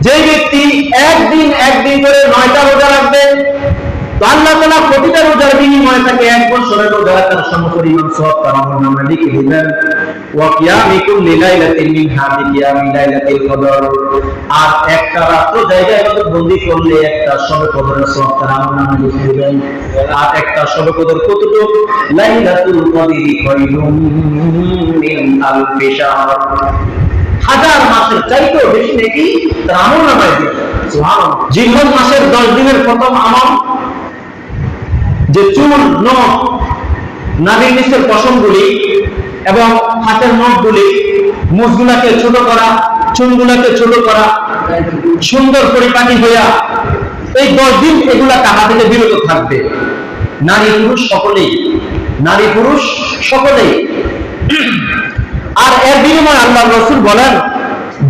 যে ব্যক্তি একদিন করে 9টা রোজা রাখবে, আল্লাহ তাআলা প্রতিটা রোজার বিনিময়ে তাকে 1 বছরের রোজা রাখার সমপরিমাণ সওয়াব তার আমলনামায় লিখে দিবেন। ওয়া কিয়ামি কুল্লি লাইলাতিন মিন হাদি কিয়ামি লাইলাতিল কদর, আর একটা রাত্র জায়গায় বন্দী করলে একটা শবে কদরের সওয়াব তার আমলনামায় লিখে দিবেন। আর একটা শবে কদর কতটুকু? লাইলাতুল কদরি খায়রুম মিন আলফি শাহর, 1000 মাসের চাইতেও বেশি নাকি তার আমলনামায় দিবেন। সুবহানাল্লাহ। জিলহজ মাসের 10 দিনের প্রথম আমল যে চুল, নখ, নাভির নিচের পশমগুলি এবং হাতের নখগুলি, মুখগুলাকে ছোট করা, চুলগুলাকে ছোট করা, সুন্দর পরিপাটি হইয়া এই 10 দিন এগুলা কাহা থেকে বিরত থাকবে, নারী পুরুষ সকলেই। আর এর বিনিময়ে আল্লাহ রাসূল বলেন,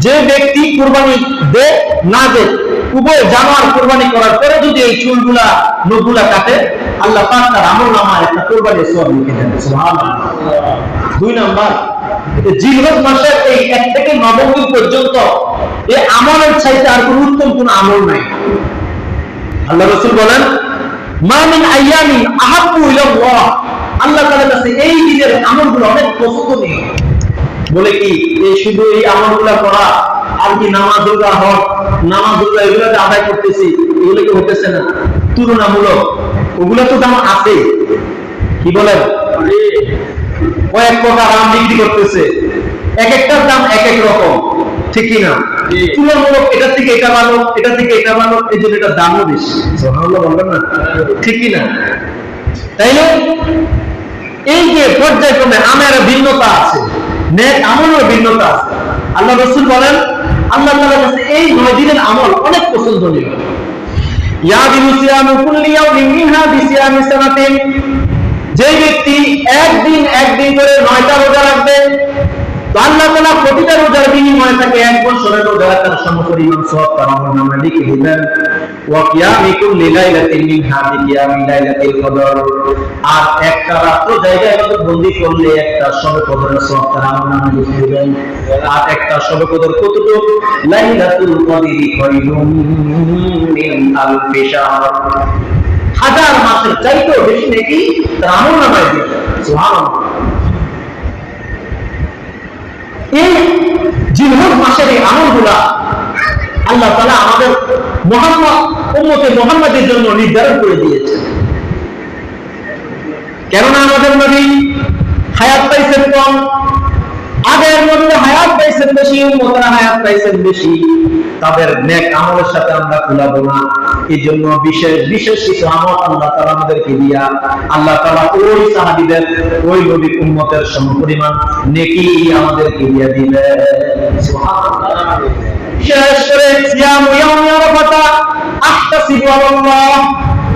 যে ব্যক্তি কুরবানি দে না দে উভয় জানোয়ার কুরবানি করার পরে যদি এই চুলগুলা নখগুলা কাটে, আল্লাহ পাক তার আমলনামায় একটা কুরবানির সওয়াব লিখে দেন। সুবহানাল্লাহ। 2 নাম্বার, জিলহজ মাসের এই 1 থেকে 9 দিন পর্যন্ত এই আমলের চাইতে আর কোনো উত্তম কোনো আমল নাই। আল্লাহ রাসূল বলেন, মা মিন আইয়ামিন আহাব্বু ইলাল্লাহ, আল্লাহ তাআলার কাছে এই দিনের আমলগুলো অনেক পছন্দনীয়। বলে কি এই শুধু এই আমলগুলো করা আর কি নামাজ রোজা হজ, নামাজ রোজা এগুলো যে আদায় করতেছি এগুলো কি হতেছে না? তুলনামূলক ওগুলো তো দাম আছে, কি বলেন, কয়েক প্রকার আম বিক্রি করতেছে, এক একটার দাম এক এক রকম, ঠিক কি না? তুলনামূলক এটা থেকে এটা ভালো, এটা থেকে এটা ভালো, এই জন্য এটার দামও বেশি। সুবহানাল্লাহ বলবেন না? ঠিক কি না? তাইলে এই যে পর্যায়ক্রমে আমের ভিন্নতা আছে, নেক আমলের ভিন্নতা আছে। আল্লাহ রাসূল বলেন, আল্লাহ তাআলার কাছে এই 9 দিনের আমল অনেক পছন্দনীয়। ইয়াদিলু সিয়ামু কুল্লি ইয়াউমিন মিনহা বিসিয়ামি সানাতিন, যে ব্যক্তি একদিন করে 9টা রোজা রাখবে, তো আল্লাহ তাআলা প্রতিটা রোজার বিনিময়ে তাকে 1 বছরের রোজা রাখার সমপরিমাণ সওয়াব তার আমলনামায় লিখে দিবেন। ওয়া কিয়ামি কুল্লি লাইলাতিন মিন হাদি কিয়ামি লাইলাতিল কদর, আর একটা রাত্র জায়গায় বন্দী করলে একটা শবে কদরের সওয়াব তার আমলনামায় লিখে দিবেন। আর একটা শবে কদর কতটুকু? লাইলাতুল কদরি খায়রুম মিন আলফি শাহর, 1000 মাসের চাইতেও বেশি নাকি তার আমলনামায় দিবেন। সুবহানাল্লাহ। এই জিলহজ মাসের এই আমলগুলা আল্লাহ তাআলা আমাদের উম্মতে মুহাম্মাদের জন্য নির্ধারণ করে দিয়েছেন। কেননা আমাদের নবী হায়াত পাইছেন কম, আগের নবীরা হায়াত পাইছেন বেশি, উম্মতরা হায়াত পাইছেন বেশি, তাদের নেক আমলের সাথে আমরা কুলাবো না। এই জন্য বিশেষ কিছু আমল আল্লাহ তাআলা আমাদেরকে দিয়া, আল্লাহ তাআলা ওই সাহাবীদের, ওই নবীর উম্মতের সমপরিমাণ নেকি আমাদেরকে দিয়া দিবেন। সুবহানাল্লাহ। বিশেষ করে সিয়ামু ইয়াউমি আরাফা আহতাসিবু আলাল্লাহ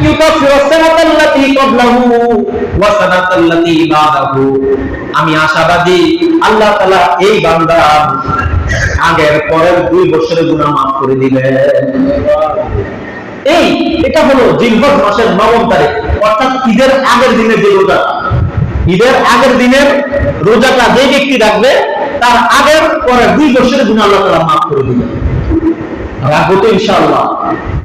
ইউকাফিরু সানাতাল্লাতী ক্বাবলাহু ওয়া সানাতাল্লাতী বাদাহু, আমি আশাবাদী আল্লাহ তাআলা এই বান্দার আগের পরের 2 বছরের গুনাহ maaf করে দিবেন। এটা হলো জিলহজ মাসের 9 তারিখ, অর্থাৎ ঈদের আগের দিনের যে রোজা, ঈদের আগের দিনের রোজাটা যে ব্যক্তি রাখবে তার আগের পরের 2 বছরের গুনাহ আল্লাহ তাআলা maaf করে দিবেন। রাখবো তো ইনশাআল্লাহ।